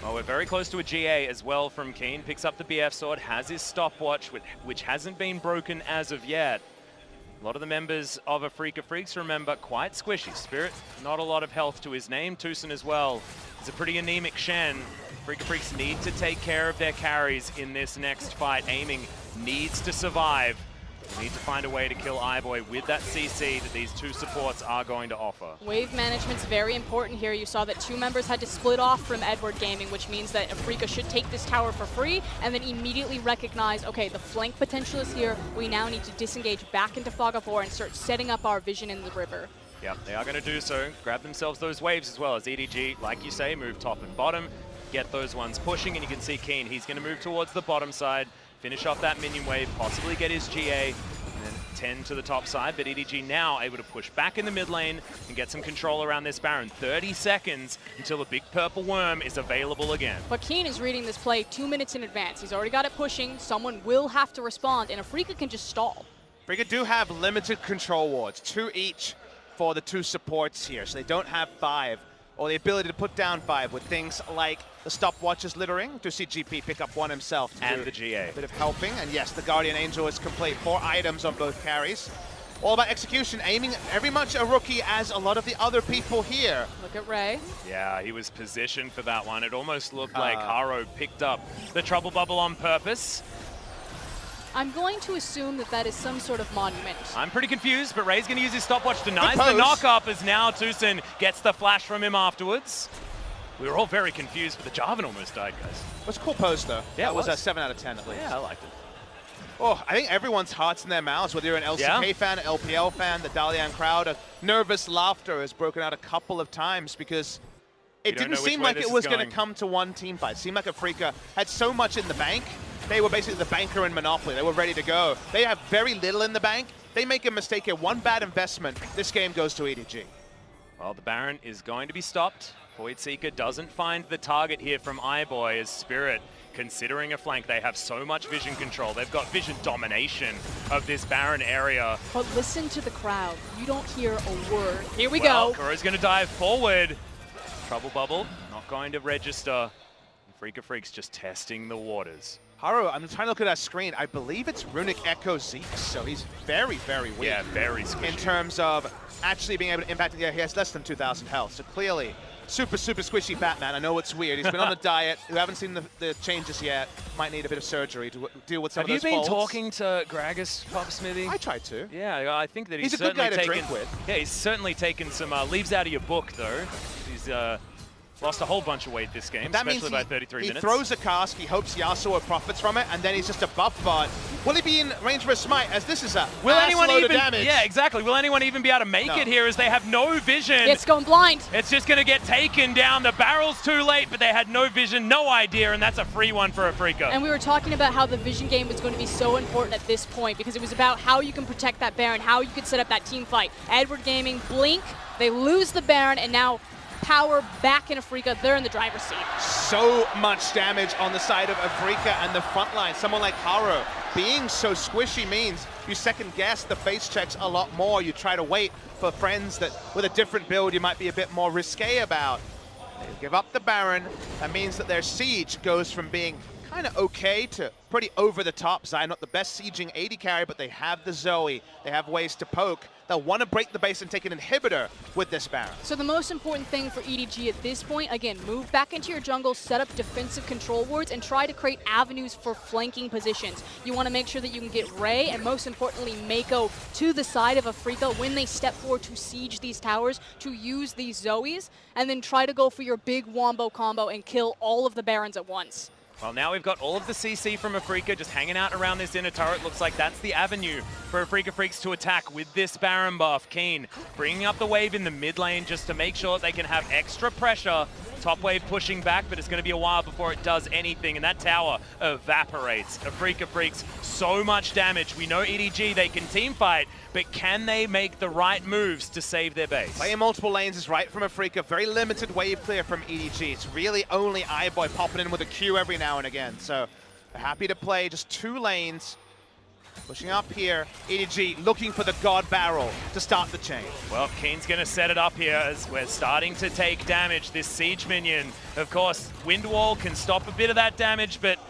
Well, we're very close to a GA as well from Keen. Picks up the BF sword, has his stopwatch, which hasn't been broken as of yet. A lot of the members of Afreeca Freecs, remember, quite squishy. Spirit, not a lot of health to his name. Tucson as well. It's a pretty anemic Shen. Afreeca Freecs need to take care of their carries in this next fight. Aiming needs to survive. They need to find a way to kill iBoy with that CC that these two supports are going to offer. Wave management's very important here. You saw that 2 members had to split off from Edward Gaming, which means that Afreeca should take this tower for free and then immediately recognize, okay, the flank potential is here. We now need to disengage back into Fog of War and start setting up our vision in the river. Yep, they are going to do so. Grab themselves those waves as well as EDG, like you say, move top and bottom, get those ones pushing, and you can see Keen, he's going to move towards the bottom side, finish off that minion wave, possibly get his GA, and then 10 to the top side, but EDG now able to push back in the mid lane and get some control around this Baron. 30 seconds until the big purple worm is available again. But Keen is reading this play 2 minutes in advance. He's already got it pushing. Someone will have to respond, and Afreeca can just stall. Afreeca do have limited control wards, 2 each for the 2 supports here, so they don't have 5, or the ability to put down 5 with things like the stopwatches littering. To see GP pick up 1 himself to And do the GA. a bit of helping, and yes, the Guardian Angel is complete. 4 items on both carries. All about execution, aiming very much a rookie as a lot of the other people here. Look at Ray. Yeah, he was positioned for that one. It almost looked like Haro picked up the trouble bubble on purpose. I'm going to assume that that is some sort of monument. I'm pretty confused, but Ray's going to use his stopwatch, denies the pose. knock-up as now Tucson gets the flash from him afterwards. We were all very confused, but the Jarvan almost died, guys. It was a cool pose, though. Yeah, that it was a was. 7 out of 10 at least. Yeah, I liked it. Oh, I think everyone's hearts in their mouths, whether you're an LCK fan, an LPL fan, the Dalian crowd, a nervous laughter has broken out a couple of times because it didn't seem like it was going to come to one team fight. It seemed like Afreeca had so much in the bank. They were basically the banker in Monopoly. They were ready to go. They have very little in the bank. They make a mistake here, 1 bad investment. This game goes to EDG. Well, the Baron is going to be stopped. Void Seeker doesn't find the target here from iBoy as Spirit considering a flank. They have so much vision control. They've got vision domination of this Baron area. But listen to the crowd. You don't hear a word. Here we Well, go. Kuro's going to dive forward. Trouble bubble, not going to register. Afreeca Freecs just testing the waters. Haru, I'm trying to look at that screen. I believe it's Runic Echo Zeke, so he's very, very weak. Yeah, very squishy. In terms of actually being able to impact, yeah, he has less than 2,000 health, so clearly super, super squishy Batman. I know it's weird. He's been on a diet. You haven't seen the changes yet. Might need a bit of surgery to deal with some of those Have you been faults. talking to Gragas, Pop Smithy? I tried to. Yeah, I think that he's a good certainly guy to taken, drink with. Yeah, he's certainly taken some leaves out of your book, though. He's lost a whole bunch of weight this game, That especially means by 33 minutes. He throws a cask, he hopes Yasuo profits from it, and then he's just a buff bot. Will he be in range for a smite, as this is a Will anyone load even? of damage? Yeah, exactly. Will anyone even be able to make it here, as they have no vision? It's going blind. It's just going to get taken down. The barrel's too late, but they had no vision, no idea, and that's a free one for Afreeca. And we were talking about how the vision game was going to be so important at this point, because it was about how you can protect that Baron, how you could set up that team fight. Edward Gaming, blink, they lose the Baron, and now power back in Afreeca. They're in the driver's seat. So much damage on the side of Afreeca and the front line. Someone like Haru being so squishy means you second guess the face checks a lot more. You try to wait for friends that with a different build you might be a bit more risque about. They give up the Baron. That means that their siege goes from being kind of okay to pretty over the top. Zai not the best sieging AD carry, but they have the Zoe. They have ways to poke. They'll want to break the base and take an inhibitor with this Baron. So the most important thing for EDG at this point, again, move back into your jungle, set up defensive control wards, and try to create avenues for flanking positions. You want to make sure that you can get Ray, and most importantly, Mako to the side of Afreeca when they step forward to siege these towers, to use these Zoes, and then try to go for your big wombo combo and kill all of the Barons at once. Well, now we've got all of the CC from Afreeca just hanging out around this inner turret. Looks like that's the avenue for Afreeca Freecs to attack with this Baron buff. Keen bringing up the wave in the mid lane just to make sure that they can have extra pressure. Top wave pushing back, but it's going to be a while before it does anything, and that tower evaporates. Afreeca Freecs, so much damage. We know EDG, they can team fight, but can they make the right moves to save their base? Playing multiple lanes is right from Afreeca. Very limited wave clear from EDG. It's really only iBoy popping in with a Q every now and again. So they're happy to play just 2 lanes. Pushing up here, EDG looking for the God Barrel to start the chain. Well, Keen's going to set it up here as we're starting to take damage. This Siege minion, of course, Wind Wall can stop a bit of that damage, but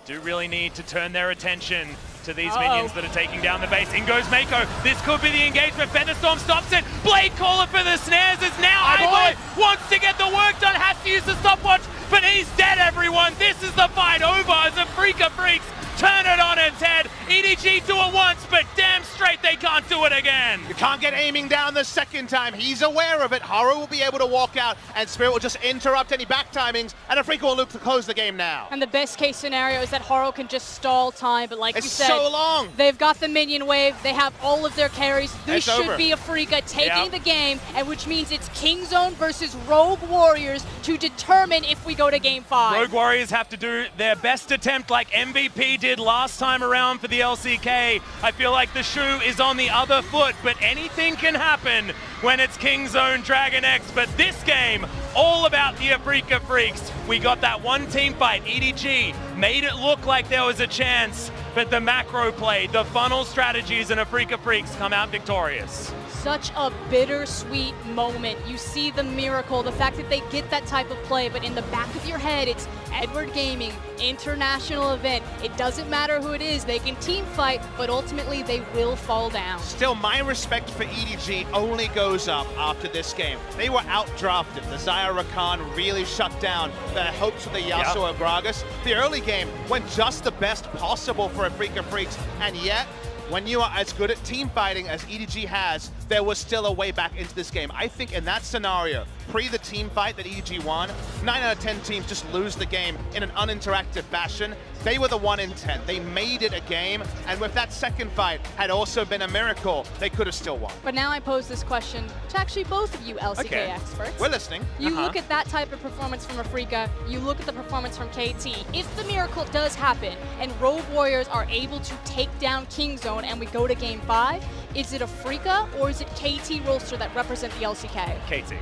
do really need to turn their attention to these minions that are taking down the base. In goes Mako. This could be the engagement. Featherstorm stops it. Blade Caller for the snares is now iBoy wants to get the work done, has to use the stopwatch, but he's dead, everyone. This is the fight over as Afreeca Freecs turn it on its head. EDG do it once, but damn straight they can't do it again. You can't get aiming down the second time. He's aware of it. Haru will be able to walk out, and Spirit will just interrupt any back timings, and Afreeca will look to close the game now. And the best case scenario is that Haru can just stall time, but like you said, so long. They've got the minion wave, they have all of their carries. This should over. be Afreeca taking the game, and which means it's King Zone versus Rogue Warriors to determine if we go to game 5. Rogue Warriors have to do their best attempt like MVP did last time around for the LCK. I feel like the shoe is on the other foot, but anything can happen when it's King Zone Dragon X. But this game, all about the Afreeca Freecs. We got that one team fight. EDG made it look like there was a chance, but the macro play, the funnel strategies, and Afreeca Freecs come out victorious. Such a bittersweet moment. You see the miracle, the fact that they get that type of play, but in the back of your head, it's Edward Gaming, international event. It doesn't matter who it is, they can team fight, but ultimately they will fall down. Still, my respect for EDG only goes up after this game. They were outdrafted. The Xayah Rakan really shut down their hopes with the Yasuo Gragas. The early game went just the best possible for Afreeca Freecs, and yet, when you are as good at team fighting as EDG has, there was still a way back into this game. I think in that scenario, pre the team fight that EDG won, 9 out of 10 teams just lose the game in an uninteractive fashion. They were the 1 in 10. They made it a game, and with that second fight had also been a miracle, they could have still won. But now I pose this question to actually both of you LCK experts. We're listening. You look at that type of performance from Afreeca, you look at the performance from KT. If the miracle does happen and Rogue Warriors are able to take down King Zone and we go to game 5, is it Afreeca or is it KT roster that represent the LCK? KT.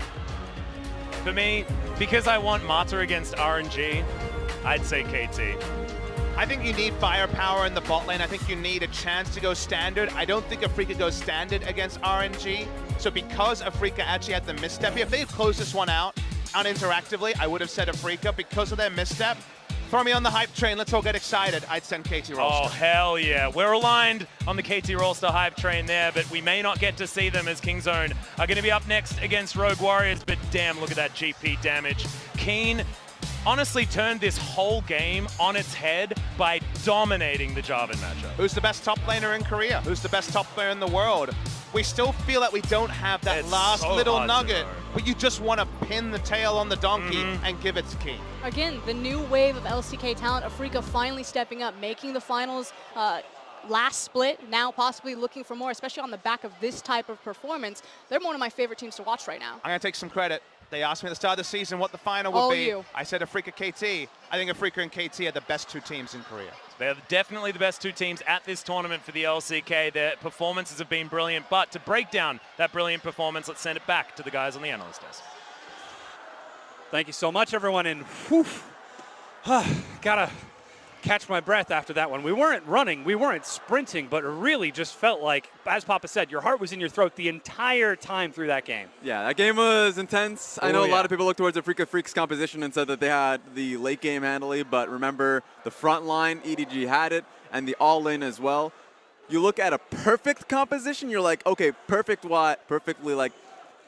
For me, because I want Mata against RNG, I'd say KT. I think you need firepower in the bot lane. I think you need a chance to go standard. I don't think Afreeca goes standard against RNG. So because Afreeca actually had the misstep here, if they closed this one out uninteractively, I would have said Afreeca. Because of their misstep, Throw me on the hype train. Let's all get excited. I'd send KT Rolster. Oh, hell yeah. We're aligned on the KT Rolster hype train there, but we may not get to see them as Kingzone are going to be up next against Rogue Warriors, but damn, look at that GP damage. Keen honestly turned this whole game on its head by dominating the Jarvan matchup. Who's the best top laner in Korea? Who's the best top player in the world? We still feel that we don't have that last so little hard to nugget, know. but you just want to pin the tail on the donkey and give it to Keen. Again, the new wave of LCK talent, Afreeca finally stepping up, making the finals last split, now possibly looking for more, especially on the back of this type of performance. They're one of my favorite teams to watch right now. I'm going to take some credit. They asked me at the start of the season what the final would be. I said Afreeca KT. I think Afreeca and KT are the best two teams in Korea. They're definitely the best two teams at this tournament for the LCK. Their performances have been brilliant, but to break down that brilliant performance, let's send it back to the guys on the analyst desk. Thank you so much, everyone, and whew, gotta catch my breath after that one. We weren't running, we weren't sprinting, but it really just felt like, as Papa said, your heart was in your throat the entire time through that game. Yeah, that game was intense. I know a lot of people looked towards the Afreeca Freecs composition and said that they had the late game handily, but remember, the front line, EDG had it, and the all-in as well. You look at a perfect composition, you're like, okay, perfect what? Perfectly, like,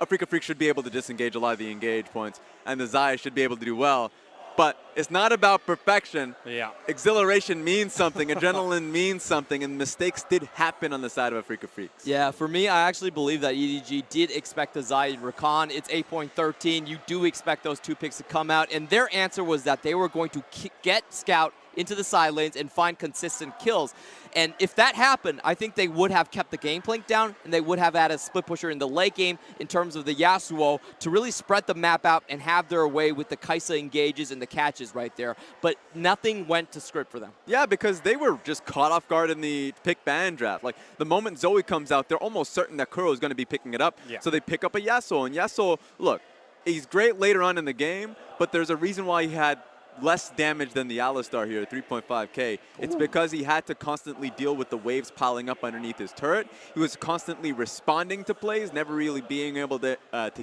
Afreeca Freecs should be able to disengage a lot of the engage points, and the Xayah should be able to do well. But it's not about perfection. Yeah. Exhilaration means something, adrenaline means something, and mistakes did happen on the side of Afreeca Freecs. Yeah, for me, I actually believe that EDG did expect the Xayah Rakan. It's 8.13. You do expect those two picks to come out, and their answer was that they were going to get Scout into the side lanes and find consistent kills. And if that happened, I think they would have kept the game plank down, and they would have had a split pusher in the late game in terms of the Yasuo to really spread the map out and have their way with the Kai'Sa engages and the catches right there. But nothing went to script for them. Yeah, because they were just caught off guard in the pick ban draft. Like, the moment Zoe comes out, they're almost certain that Kuro is going to be picking it up. Yeah. So they pick up a Yasuo, and Yasuo, look, he's great later on in the game, but there's a reason why he had less damage than the Alistar here, 3.5k. It's because he had to constantly deal with the waves piling up underneath his turret. He was constantly responding to plays, never really being able to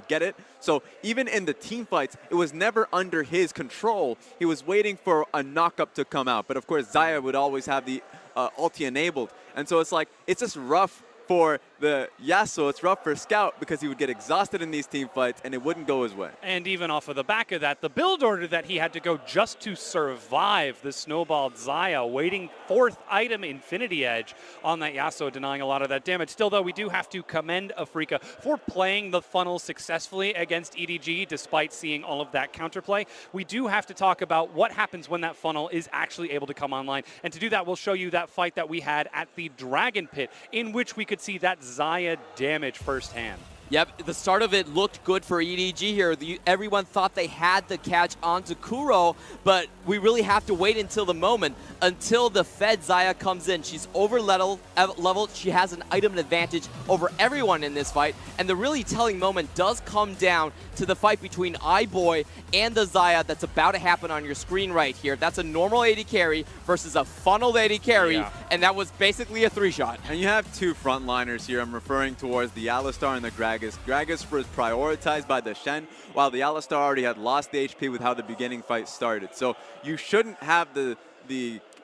get it. So even in the team fights, it was never under his control. He was waiting for a knock-up to come out. But of course, Xayah would always have the ulti enabled. And so it's like, it's just rough for the Yasuo, it's rough for Scout because he would get exhausted in these team fights and it wouldn't go his way. And even off of the back of that, the build order that he had to go just to survive the snowballed Xayah, waiting 4th item Infinity Edge on that Yasuo, denying a lot of that damage. Still, though, we do have to commend Afreeca for playing the funnel successfully against EDG, despite seeing all of that counterplay. We do have to talk about what happens when that funnel is actually able to come online. And to do that, we'll show you that fight that we had at the Dragon Pit, in which we could see that Xayah damage firsthand. Yep, the start of it looked good for EDG here. Everyone thought they had the catch onto Kuro, but we really have to wait until the moment, until the Fed Xayah comes in. She's over leveled. She has an item advantage over everyone in this fight, and the really telling moment does come down to the fight between iBoy and the Xayah that's about to happen on your screen right here. That's a normal AD carry versus a funneled AD carry, and that was basically a 3-shot. And you have two frontliners here. I'm referring towards the Alistar and the Gragas. Gragas was prioritized by the Shen, while the Alistar already had lost the HP with how the beginning fight started. So you shouldn't have the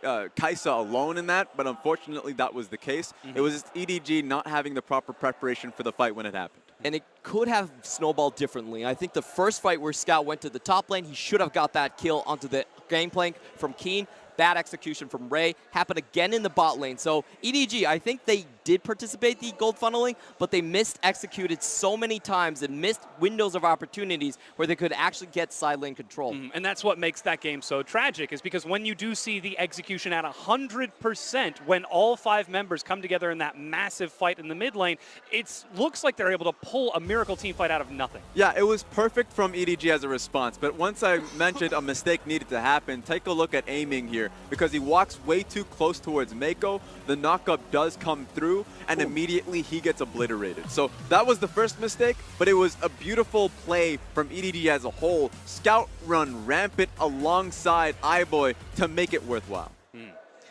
Kai'Sa alone in that, but unfortunately that was the case. It was just EDG not having the proper preparation for the fight when it happened. And it could have snowballed differently. I think the first fight where Scout went to the top lane, he should have got that kill onto the game plank from Keen. Bad execution from Ray. Happened again in the bot lane. So EDG, I think they did participate in the gold funneling, but they missed executed so many times and missed windows of opportunities where they could actually get side lane control. And that's what makes that game so tragic, is because when you do see the execution at 100%, when all 5 members come together in that massive fight in the mid lane, it looks like they're able to pull a miracle team fight out of nothing. Yeah, it was perfect from EDG as a response, but once I mentioned a mistake needed to happen, take a look at aiming here, because he walks way too close towards Mako. The knockup does come through, and immediately he gets obliterated. So that was the first mistake, but it was a beautiful play from EDG as a whole. Scout run rampant alongside iBoy to make it worthwhile.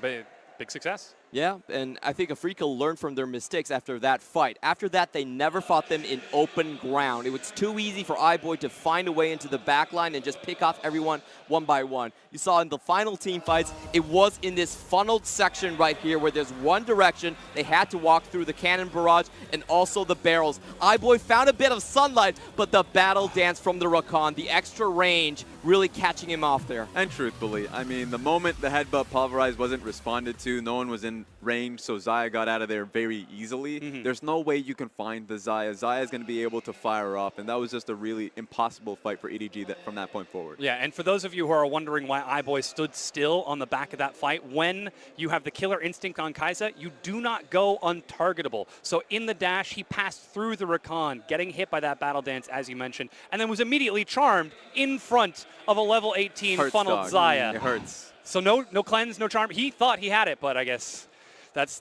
But big success. Yeah, and I think Afreeca learned from their mistakes after that fight. After that, they never fought them in open ground. It was too easy for iBoy to find a way into the backline and just pick off everyone one by one. You saw in the final team fights, it was in this funneled section right here where there's one direction. They had to walk through the cannon barrage and also the barrels. iBoy found a bit of sunlight, but the battle dance from the Rakan, the extra range, really catching him off there. And truthfully, I mean, the moment the headbutt pulverize wasn't responded to, no one was in range, so Xayah got out of there very easily. There's no way you can find the Xayah. Xayah is going to be able to fire up, and that was just a really impossible fight for EDG from that point forward. Yeah, and for those of you who are wondering why iBoy stood still on the back of that fight, when you have the killer instinct on Kai'Sa, you do not go untargetable. So in the dash, he passed through the Rakan, getting hit by that battle dance, as you mentioned, and then was immediately charmed in front of a level 18 Hurts, funneled dog. Xayah. It hurts. So no cleanse, no charm. He thought he had it, but I guess that's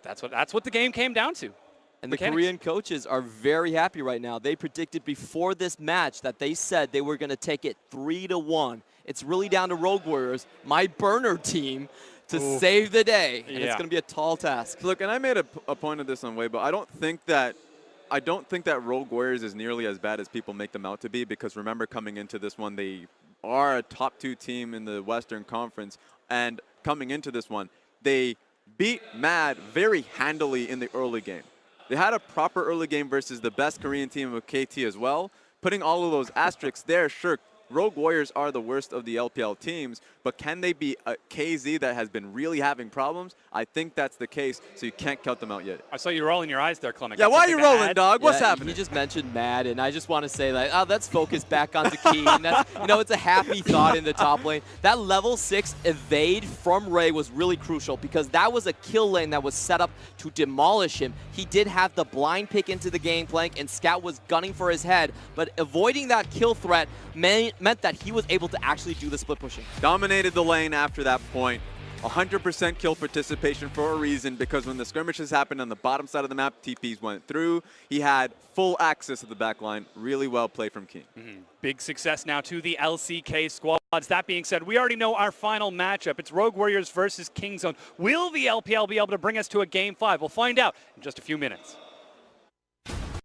what the game came down to. And Mechanics. the Korean coaches are very happy right now. They predicted before this match that they said they were going to take it 3-1. It's really down to Rogue Warriors, my burner team, to save the day. And it's going to be a tall task. Look, and I made a point of this on Weibo. I don't think that Rogue Warriors is nearly as bad as people make them out to be, because remember, coming into this one, they are a top 2 team in the Western Conference, and coming into this one, they beat Mad very handily in the early game. They had a proper early game versus the best Korean team of KT as well. Putting all of those asterisks there, sure, Rogue Warriors are the worst of the LPL teams, but can they be a KZ that has been really having problems? I think that's the case, so you can't count them out yet. I saw you rolling your eyes there, Clement. Yeah, why are you rolling, dog? What's Yeah, happening? You just mentioned Mad, and I just want to say, like, let's focus back onto Keen. That's, it's a happy thought in the top lane. That level 6 evade from Ray was really crucial, because that was a kill lane that was set up to demolish him. He did have the blind pick into the gangplank, and Scout was gunning for his head, but avoiding that kill threat meant that he was able to actually do the split pushing. Dominated the lane after that point. 100% kill participation for a reason, because when the skirmishes happened on the bottom side of the map, TPs went through. He had full access to the back line. Really well played from King. Big success now to the LCK squads. That being said, we already know our final matchup. It's Rogue Warriors versus Kingzone. Will the LPL be able to bring us to a Game 5? We'll find out in just a few minutes.